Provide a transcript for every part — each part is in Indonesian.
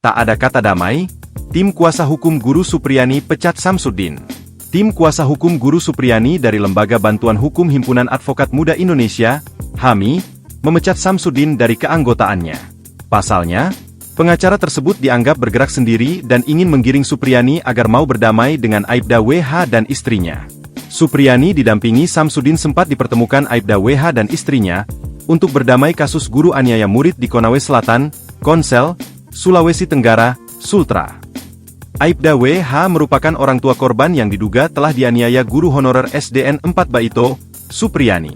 Tak ada kata damai, tim kuasa hukum Guru Supriyani pecat Samsudin. Tim kuasa hukum Guru Supriyani dari Lembaga Bantuan Hukum Himpunan Advokat Muda Indonesia, HAMI, memecat Samsudin dari keanggotaannya. Pasalnya, pengacara tersebut dianggap bergerak sendiri dan ingin menggiring Supriyani agar mau berdamai dengan Aibda WH dan istrinya. Supriyani didampingi Samsudin sempat dipertemukan Aibda WH dan istrinya untuk berdamai kasus guru aniaya murid di Konawe Selatan, Konsel, Sulawesi Tenggara, Sultra. Aibda WH merupakan orang tua korban yang diduga telah dianiaya guru honorer SDN 4 Baito, Supriyani.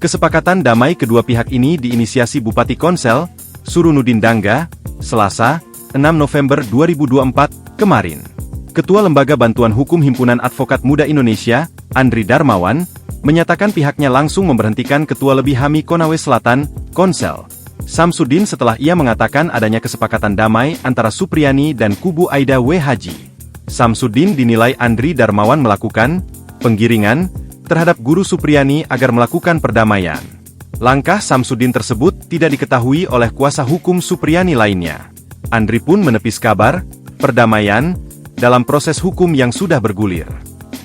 Kesepakatan damai kedua pihak ini diinisiasi Bupati Konsel, Surunudin Dangga, Selasa, 6 November 2024, kemarin. Ketua Lembaga Bantuan Hukum Himpunan Advokat Muda Indonesia, Andri Darmawan, menyatakan pihaknya langsung memberhentikan Ketua Lebih HAMI Konawe Selatan, Konsel, Samsudin setelah ia mengatakan adanya kesepakatan damai antara Supriyani dan kubu Aibda WH. Samsudin dinilai Andri Darmawan melakukan penggiringan terhadap guru Supriyani agar melakukan perdamaian. Langkah Samsudin tersebut tidak diketahui oleh kuasa hukum Supriyani lainnya. Andri pun menepis kabar perdamaian dalam proses hukum yang sudah bergulir.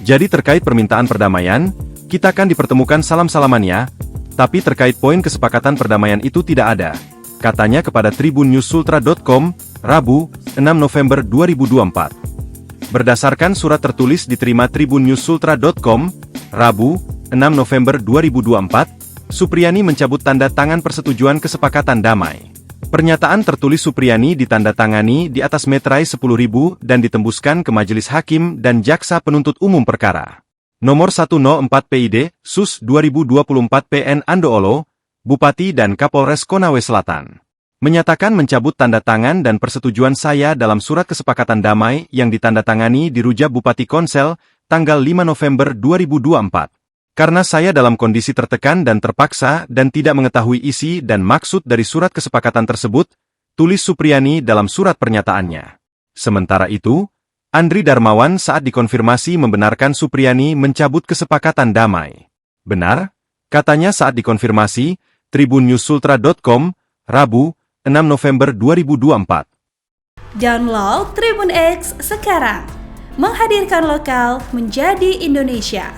Jadi terkait permintaan perdamaian, kita akan dipertemukan salam-salamannya, tapi terkait poin kesepakatan perdamaian itu tidak ada, katanya kepada tribunnewssultra.com, Rabu, 6 November 2024. Berdasarkan surat tertulis diterima tribunnewssultra.com, Rabu, 6 November 2024, Supriyani mencabut tanda tangan persetujuan kesepakatan damai. Pernyataan tertulis Supriyani ditandatangani di atas meterai 10.000 dan ditembuskan ke Majelis Hakim dan Jaksa Penuntut Umum Perkara Nomor 104 PID, Sus 2024 PN Andoolo, Bupati dan Kapolres Konawe Selatan. Menyatakan mencabut tanda tangan dan persetujuan saya dalam surat kesepakatan damai yang ditandatangani di Rujak Bupati Konsel, tanggal 5 November 2024. Karena saya dalam kondisi tertekan dan terpaksa dan tidak mengetahui isi dan maksud dari surat kesepakatan tersebut, tulis Supriyani dalam surat pernyataannya. Sementara itu, Andri Darmawan saat dikonfirmasi membenarkan Supriyani mencabut kesepakatan damai. Benar, katanya saat dikonfirmasi, tribunnewssultra.com, Rabu, 6 November 2024. Download Tribun X sekarang, menghadirkan lokal menjadi Indonesia.